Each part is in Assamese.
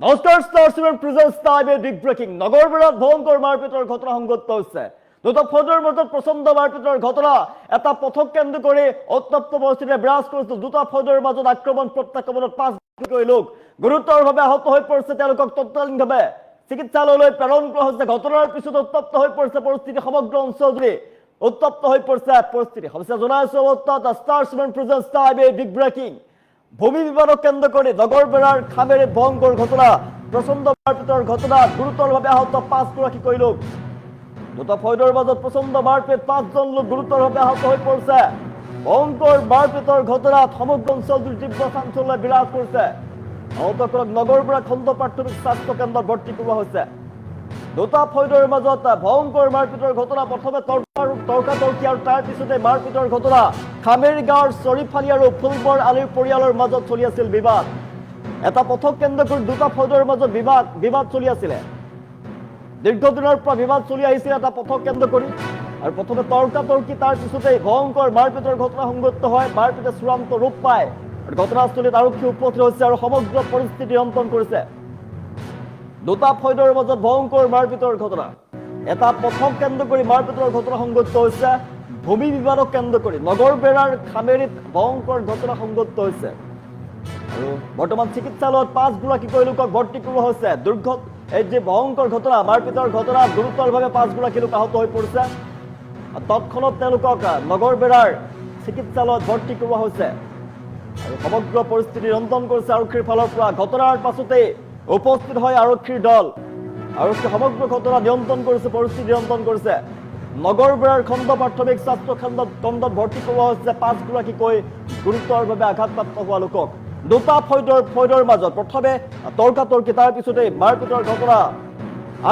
নমস্কাৰ ষ্টাৰ চিমেণ্ট প্ৰেজেন্স টাইমে বিগ ব্ৰেকিং নগৰবেৰাত ভয়ংকৰ মাৰপিটৰ ঘটনা সংঘটিত হৈছে দুটা ফৌজৰ মাজত প্ৰচণ্ড মাৰপিটৰ ঘটনা এটা পথক কেন্দ্ৰ কৰি উত্তপ্ত পৰিস্থিতিৰে বিৰাজ কৰিছে দুটা ফৌজৰ মাজত আক্ৰমণ প্ৰত্যাক্ৰমণত 5 লোক গুৰুতৰভাৱে আহত হৈ পৰিছে তেওঁলোকক তৎকালীনভাৱে চিকিৎসালয়লৈ প্ৰেৰণ কৰা হৈছে ঘটনাৰ পিছত উত্তপ্ত হৈ পৰিছে পৰিস্থিতি সমগ্ৰ অঞ্চলজুৰি উত্তপ্ত হৈ পৰিছে পৰিস্থিতি সবিশেষ জনাইছো ষ্টাৰ চিমেণ্ট প্ৰেজেন্স টাইমে বিগ ব্ৰেকিং ভূমি বিবাদক কেন্দ্ৰ কৰে নগৰবেড়াৰ খামেৰে ভয়ঙ্কৰ ঘটনা প্ৰচন্ড মাৰপিটৰ ঘটনা গুৰুতৰভাবে আহত 5 লোক দুটা ফৌজৰ মাজত প্রচন্ড মারপিট 5জন লোক গুরুতরভাবে আহত হয়ে পড়ছে ভয়ঙ্কর মারপিটর ঘটনাত সমগ্র অঞ্চলজুড়ে তীব্র চাঞ্চল্য বিরাজ করছে আহতসকলক নগরবেড়া খণ্ড প্রাথমিক স্বাস্থ্য কেন্দ্ৰত ভৰ্তি কৰা হয়েছে দুটা ফৌজৰ মাজত ভয়ঙ্কৰ মাৰপিটৰ ঘটনা প্ৰথমে তৰ্কাতৰ্কি আৰু তাৰ পিছতে মাৰপিটৰ ঘটনা খামেৰী গাঁৱৰ চৰিফালি আৰু ফুলবৰ আলিৰ পৰিয়ালৰ মাজত চলি আছিল বিবাদ এটা পথক কেন্দ্ৰ কৰি দুটা ফৌজৰ মাজত বিবাদ চলি আছিল দীৰ্ঘদিনৰ পৰা বিবাদ চলি আহিছিল এটা পথক কেন্দ্ৰ কৰি আৰু প্ৰথমে তৰ্কাতৰ্কি তাৰ পিছতে ভয়ঙ্কৰ মাৰপিটৰ ঘটনা সংঘটিত হয় মাৰপিটে চূড়ান্ত ৰূপ পায় আৰু ঘটনাস্থলীত আৰক্ষী উপস্থিত হৈছে আৰু সমগ্ৰ পৰিস্থিতি নিয়ন্ত্ৰণ কৰিছে দুটা ফৌজৰ মাজত ভয়ঙ্কৰ মাৰপিটৰ ঘটনা এটা পথক কেন্দ্ৰ কৰি মাৰপিটৰ ঘটনা সংঘটিত হৈছে ভূমি বিবাদক কেন্দ্ৰ কৰি নগৰবেৰাৰ খামেৰীত ভয়ঙ্কৰ ঘটনা সংঘটিত হৈছে আৰু বৰ্তমান চিকিৎসালয়ত 5 লোকক ভৰ্তি কৰোৱা হৈছে এই যে ভয়ঙ্কৰ ঘটনা মাৰপিটৰ ঘটনা গুৰুতৰভাৱে 5 লোক আহত হৈ পৰিছে তৎক্ষণাত তেওঁলোকক নগৰবেৰাৰ চিকিৎসালয়ত ভৰ্তি কৰোৱা হৈছে আৰু সমগ্ৰ পৰিস্থিতি নিয়ন্ত্ৰণ কৰিছে আৰক্ষীৰ ফালৰ পৰা ঘটনাৰ পাছতে উপস্থিত হয় আৰক্ষীৰ দল আৰক্ষী সমগ্ৰ ঘটনা নিয়ন্ত্ৰণ কৰিছে পৰিস্থিতি নিয়ন্ত্ৰণ কৰিছে নগৰবেৰাৰ খণ্ড প্ৰাথমিক স্বাস্থ্য কেন্দ্ৰত ভৰ্তি কৰোৱা হৈছে 5 গুৰুতৰভাৱে আঘাতপ্ৰাপ্ত হোৱা লোকক দুটা ফৌজৰ মাজত প্ৰথমে তৰ্কাতৰ্কি তাৰ পিছতে মাৰপিটৰ ঘটনা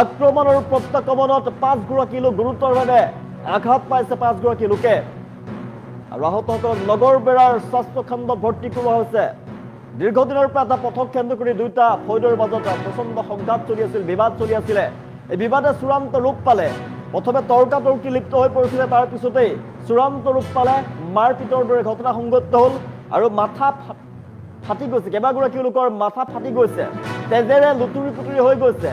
আক্ৰমণ আৰু প্ৰত্যাক্ৰমণত 5 লোক গুৰুতৰভাৱে আঘাত পাইছে 5 লোকে আৰু আহতসকলক নগৰবেৰাৰ স্বাস্থ্য কেন্দ্ৰত ভৰ্তি কৰোৱা হৈছে দীৰ্ঘদিনৰ পৰা এটা পথক কেন্দ্ৰ কৰি দুটা ফৌজৰ মাজত প্ৰচণ্ড সংঘাত চলি আছিল বিবাদ চলি আছিল এই বিবাদে চূড়ান্ত ৰূপ পালে প্ৰথমে তৰ্কাতৰ্কি লিপ্ত হৈ পৰিছিল তাৰ পিছতেই চূড়ান্ত ৰূপ পালে মাৰপিটৰ দৰে ঘটনা সংঘটিত হ'ল আৰু মাথা ফাটি গৈছে কেইবাগৰাকী লোকৰ মাথা ফাটি গৈছে তেজেৰে লুতুৰি পুতুৰি হৈ গৈছে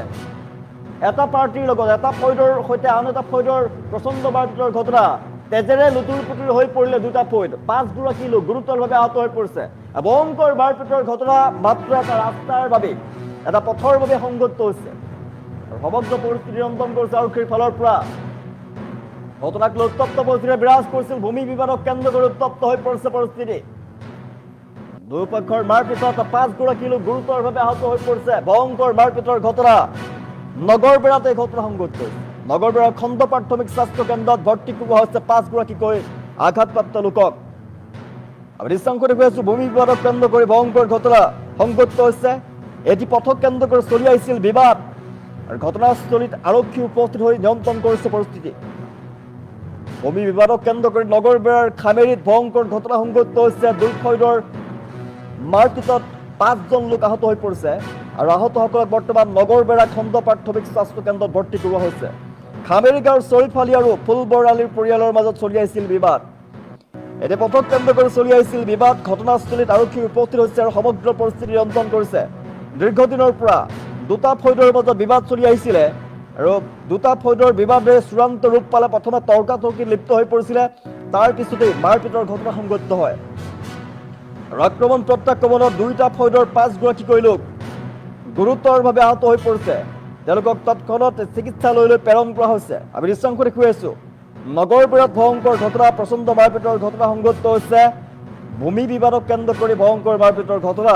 এটা পাৰ্টিৰ লগত এটা ফৌজৰ সৈতে আন এটা ফৌজৰ প্ৰচণ্ড মাৰপিটৰ ঘটনা তেজেৰে লুতুৰি পুতুৰি হৈ পৰিলে দুটা ফৌজ 5 লোক গুৰুতৰভাৱে আহত হৈ পৰিছে ভয়ঙ্কৰ মাৰপিটৰ ঘটনা মাত্ৰ এটা ৰাস্তাৰ বাবে এটা পথৰ বাবে সংঘটিত হৈছে আৰু সমগ্ৰ পৰিস্থিতি নিয়ন্ত্ৰণ কৰিছে আৰক্ষীৰ ফালৰ পৰা ঘটনাক লৈ উত্তপ্ত পৰিস্থিতিৰে বিৰাজ কৰিছিল ভূমি বিবাদক কেন্দ্ৰ কৰি উত্তপ্ত হৈ পৰিছে পৰিস্থিতি দুয়োপক্ষৰ মাৰপিটত 5 লোক গুৰুতৰভাৱে আহত হৈ পৰিছে ভয়ঙ্কৰ মাৰপিটৰ ঘটনা নগৰবেৰাত এই ঘটনা সংঘটিত হৈছে নগৰবেৰাৰ খণ্ড প্ৰাথমিক স্বাস্থ্য কেন্দ্ৰত ভৰ্তি কৰোৱা হৈছে 5 আঘাতপ্ৰাপ্ত লোকক আমি সংকটে হয়েছে ভূমি বিবাদক কেন্দ্র করে ভয়ঙ্কর ঘটনা সংঘটিত হয়েছে এটি পথক কেন্দ্র করে চলি আহিছিল বিবাদ আর ঘটনাস্থলীত আরক্ষী উপস্থিত হয়ে নিয়ন্ত্রণ করেছে পরিস্থিতি ভূমি বিবাদক কেন্দ্র করে নগরবেরার খামেরিত ভয়ঙ্কর ঘটনা সংঘটিত হয়েছে দুই ফৌজৰ মাৰপিটত 5জন লোক আহত হয়ে পড়ছে আৰ আহতসকলক বৰ্তমান নগৰবেৰা খণ্ড প্ৰাথমিক স্বাস্থ্য কেন্দ্ৰত ভৰ্তি কৰোৱা হৈছে খামেৰী গাঁৱৰ চৰিফালি আৰু ফুলবৰ আলিৰ পৰিয়ালৰ মাজত চলি আহিছিল বিবাদ এতে পথক কেন্দ্ৰ কৰি চলি আহিছিল বিবাদ ঘটনাস্থলীত আৰক্ষী উপস্থিত হৈছে আৰু সমগ্ৰ পৰিস্থিতি নিয়ন্ত্ৰণ কৰিছে দীৰ্ঘদিনৰ পৰা দুটা ফৌজৰ মাজত বিবাদ চলি আহিছিল আৰু দুটা ফৌজৰ বিবাদে চূড়ান্ত ৰূপ পালে প্ৰথমে তৰ্কাতৰ্কি লিপ্ত হৈ পৰিছিল তাৰ পিছতে মাৰপিটৰ ঘটনা সংঘটিত হয় আৰু আক্ৰমণ প্ৰত্যাক্ৰমণত দুটা ফৌজৰ 5 লোক গুৰুতৰভাৱে আহত হৈ পৰিছে তেওঁলোকক তৎক্ষণাত চিকিৎসালয়লৈ প্ৰেৰণ কৰা হৈছে আমি দৃশ্যাংশ দেখুৱাই আছো নগৰবেৰাত ভয়ঙ্কৰ ঘটনা প্ৰচণ্ড মাৰপিটৰ ঘটনা সংঘটিত হৈছে ভূমি বিবাদক কেন্দ্ৰ কৰি ভয়ঙ্কৰ মাৰপিটৰ ঘটনা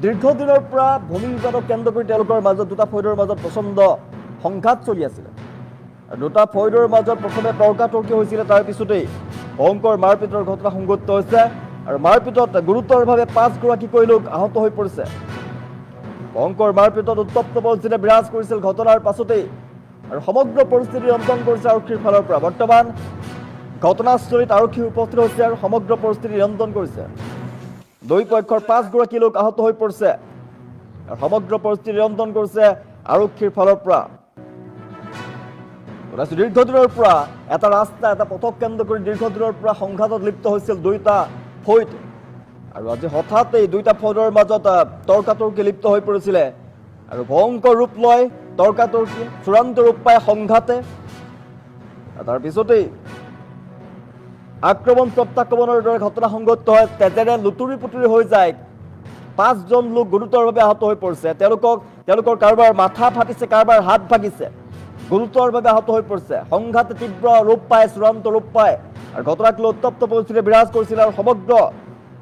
দীৰ্ঘদিনৰ পৰা ভূমি বিবাদক কেন্দ্ৰ কৰি তেওঁলোকৰ মাজত দুটা ফৌজৰ মাজত প্ৰচণ্ড সংঘাত চলি আছিল দুটা ফৌজৰ মাজত প্ৰথমে তৰ্কাতৰ্কি হৈছিল তাৰ পিছতেই ভয়ঙ্কৰ মাৰপিটৰ ঘটনা সংঘটিত হৈছে আৰু মাৰপিটত গুৰুতৰভাৱে 5 লোক আহত হৈ পৰিছে ভয়ঙ্কৰ মাৰপিটত উত্তপ্ত পৰিস্থিতিৰে বিৰাজ কৰিছিল ঘটনাৰ পাছতেই আৰু সমগ্ৰ পৰিস্থিতি নিয়ন্ত্ৰণ কৰিছে আৰক্ষীৰ ফালৰ পৰা বৰ্তমান ঘটনাস্থলীত আৰক্ষী উপস্থিত হৈছে আৰু সমগ্ৰ পৰিস্থিতি নিয়ন্ত্ৰণ কৰিছে দুই পক্ষৰ 5 লোক আহত হৈ পৰিছে আৰু সমগ্ৰ পৰিস্থিতি নিয়ন্ত্ৰণ কৰিছে আৰক্ষীৰ ফালৰ পৰা দীৰ্ঘদিনৰ পৰা এটা ৰাস্তা এটা পথক কেন্দ্ৰ কৰি দীৰ্ঘদিনৰ পৰা সংঘাতত লিপ্ত হৈছিল দুইটা ফৌজ আৰু আজি হঠাৎ এই দুইটা ফৌজৰ মাজত তৰ্কাতৰ্কি লিপ্ত হৈ পৰিছিলে আৰু ভয়ংকৰ ৰূপ লয় তৰ্কাতৰ্কি, চূড়ান্ত ৰূপ পায় সংঘাতে। তাৰ পিছতেই আক্ৰমণ প্ৰত্যাক্ৰমণৰ দৰে ঘটনা সংঘটিত হয়। তেজেৰে লুতুৰি পুতুৰি হৈ যায়। 5জন লোক গুৰুতৰভাৱে আহত হৈ পৰিছে। তেওঁলোকৰ কাৰোবাৰ মাথা ফাটিছে, কাৰোবাৰ হাত ভাগিছে, গুৰুতৰভাৱে আহত হৈ পৰিছে। সংঘাতে তীব্ৰ ৰূপ পায়, চূড়ান্ত ৰূপ পায় আৰু ঘটনাক লৈ উত্তপ্ত পৰিস্থিতি বিৰাজ কৰিছিল আৰু সমগ্ৰ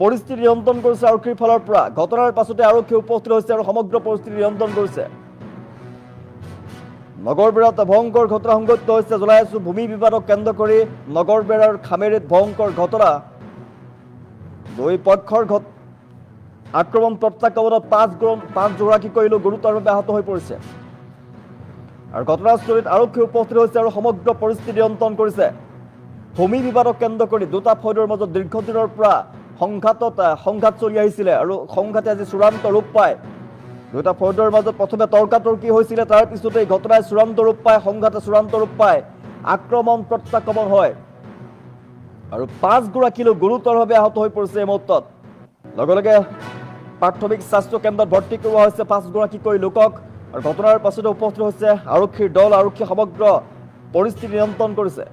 পৰিস্থিতি নিয়ন্ত্ৰণ কৰিছে আৰক্ষীৰ ফালৰ পৰা। ঘটনাৰ পাছতে আৰক্ষী উপস্থিত হৈছে আৰু সমগ্ৰ পৰিস্থিতি নিয়ন্ত্ৰণ কৰিছে। নগৰবেৰাত ভয়ংকৰ ঘটনা সংঘটিত হৈছে। জনাই আছো ভূমি বিবাদক কেন্দ্ৰ কৰি নগৰবেৰাৰ খামেৰীত ভয়ংকৰ ঘটনা। দুই পক্ষৰ আক্ৰমণ প্ৰত্যাক্ৰমণত 5গৰাকীকৈ লোক গুৰুতৰভাৱে আহত হৈ পৰিছে আৰু ঘটনাস্থলীত আৰক্ষী উপস্থিত হৈছে আৰু সমগ্ৰ পৰিস্থিতি নিয়ন্ত্ৰণ কৰিছে। ভূমি বিবাদক কেন্দ্ৰ কৰি দুটা ফৌজৰ মাজত দীৰ্ঘদিনৰ পৰা সংঘাত চলি আহিছিলে আৰু সংঘাতে আজি চূড়ান্ত ৰূপ পায়। দুটা ফৌজৰ মাজত প্ৰথমে তৰ্কাতৰ্কি হৈছিলে, তাৰ পিছতে এই ঘটনাই চূড়ান্ত ৰূপ পায়, সংঘাতে চূড়ান্ত ৰূপ পায়, আক্ৰমণ প্ৰত্যাক্ৰমণ হয় আৰু 5গৰাকী লোক গুৰুতৰভাৱে আহত হৈ পৰিছে। এই মুহূৰ্তত লগে লগে প্ৰাথমিক স্বাস্থ্য কেন্দ্ৰত ভৰ্তি কৰোৱা হৈছে 5গৰাকীকৈ লোকক আৰু ঘটনাৰ পাছতে উপস্থিত হৈছে আৰক্ষীৰ দল। আৰক্ষী সমগ্ৰ পৰিস্থিতি নিয়ন্ত্ৰণ কৰিছে।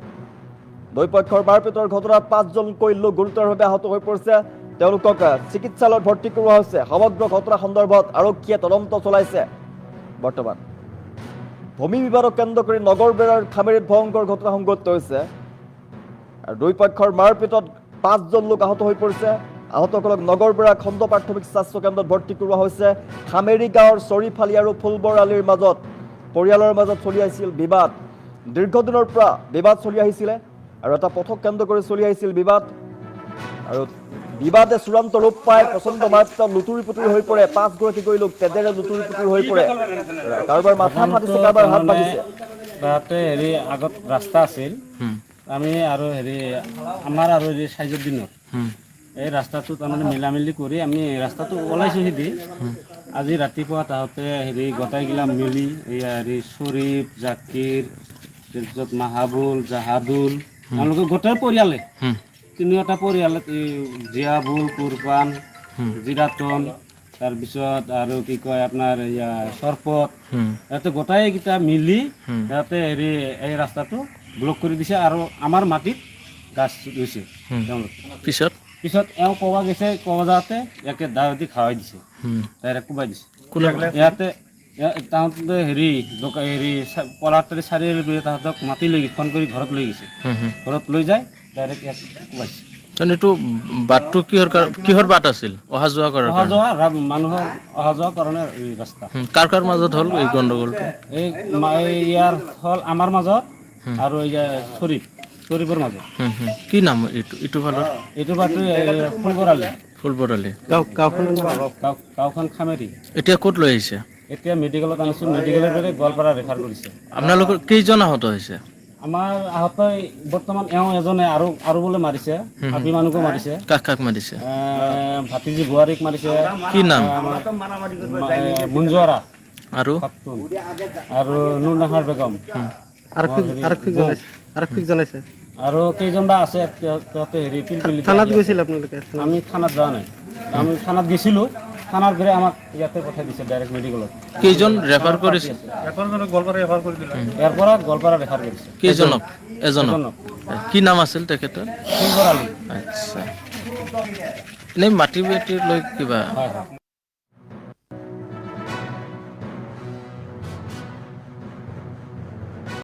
দুই পক্ষৰ মাৰপিটৰ ঘটনাত 5জনকৈ লোক গুৰুতৰভাৱে আহত হৈ পৰিছে। তেওঁলোকক চিকিৎসালয়ত ভৰ্তি কৰোৱা হৈছে। সমগ্ৰ ঘটনা সন্দৰ্ভত আৰক্ষীয়ে তদন্ত চলাইছে। বৰ্তমান ভূমি বিবাদক কেন্দ্ৰ কৰি নগৰবেৰাৰ খামেৰীত ভয়ংকৰ ঘটনা সংঘটিত হৈছে আৰু দুই পক্ষৰ মাৰপিটত 5জন লোক আহত হৈ পৰিছে। আহতসকলক নগৰবেৰা খণ্ড প্ৰাথমিক স্বাস্থ্য কেন্দ্ৰত ভৰ্তি কৰোৱা হৈছে। খামেৰী গাঁৱৰ চৰিফালি আৰু ফুলবৰ আলিৰ মাজত পৰিয়ালৰ মাজত চলি আহিছিল বিবাদ। দীৰ্ঘদিনৰ পৰা বিবাদ চলি আহিছিলে আৰু এটা পথক কেন্দ্ৰ কৰি চলি আহিছিল বিবাদ আৰু বিবাদে চূড়ান্ত ৰূপ পায়। প্ৰচণ্ড মাৰপিটত লুতুৰি পুতুৰি হৈ পৰে। 5গৰাকীকৈ লোক তেজেৰে লুতুৰি পুতুৰি হৈ পৰে। কাৰোবাৰ মাথা ফাটিছে, কাৰোবাৰ হাত ভাগিছে। তাতে আগত ৰাস্তা আছিল, আমি আৰু আমাৰ আৰু চাইজৰ দিনত এই ৰাস্তাটো তাৰমানে মিলামিলি কৰি আমি ৰাস্তাটো ওলাইছোঁ। আজি ৰাতিপুৱা তাহতে গোটাইগিলা মিলি শ্বৰীফ, জাকিৰ, তাৰপিছত মাহাবুল, জাহাদুল, তেওঁলোকে গোটেই পৰিয়ালে, তিনিওটা পৰিয়ালে, জিয়াবুল, কুৰবান, জিৰাটন, তাৰপিছত আৰু কি কয় আপোনাৰ চৰপত, সিহঁতে গোটাইকেইটা মিলি সিহঁতে এই ৰাস্তাটো ব্লক কৰি দিছে আৰু আমাৰ মাটিত গাছ ৰুইছে। পিছত এওঁ ক'বা গৈছে, ক'বা যাওঁতে ইয়াকে দাৱতি খাৱাই দিছে, ডাইৰেক্ট কোবাই দিছে। ইয়াতে তাহাঁতে পলাশবাৰী চাৰিআলি তাহাঁতক মাতি লৈ ফোন কৰি ঘৰত লৈ গৈছে। ঘৰত লৈ যায় ডাইৰেক্ট ইয়াত কোবাইছে। এইটো বাটটো কিহৰ বাট আছিল? অহা যোৱা মানুহৰ অহা যোৱাৰ কাৰণে ৰাস্তা। কাৰ মাজত হ'ল এই গণ্ডগোলটো? ইয়াৰ হ'ল আমাৰ মাজত আৰু শ্বৰীফৰ মাজত। কি নাম এইটো ফালৰ? এইটো বাটটো ফুলবৰ আলি গাঁওখন খামেৰী। এতিয়া ক'ত লৈ আহিছে? এতিয়া মেডিকেলত আনিছোঁ। মেডিকেলৰ পৰা গোৱালপাৰা ৰেফাৰ কৰিছে। আপোনালোকৰ কেইজন আহত হৈছে? আমাৰ আহত বৰ্তমান এওঁ এজনে আৰু বোলে মাৰিছে, হাবি মানুহকো মাৰিছে। কাক মাৰিছে? ভাতিজী বোৱাৰীক মাৰিছে। কি নাম? মুঞ্জুৱাৰা আৰু নুৰনাহাৰ বেগম। আৰক্ষীক জনাইছে আৰু কেইজন বা আছে। থানাত গৈছিল আপোনালোকে? আমি থানাত যোৱা নাই। আমি থানাত গৈছিলোঁ, থানাৰ পৰা আমাক ইয়াতে পঠাই দিছে ডাইৰেক্ট মেডিকেলত। কেইজন ৰেফাৰ কৰিছে? ইয়াৰ পৰা গোৱালপাৰা ৰেফাৰ কৰিছে। কেইজনক? এজনক। কি নাম আছিল তেখেতৰ? ফুলবৰ আলি। আচ্ছা, এনেই মাটি বাটি লৈ কিবা? হয়।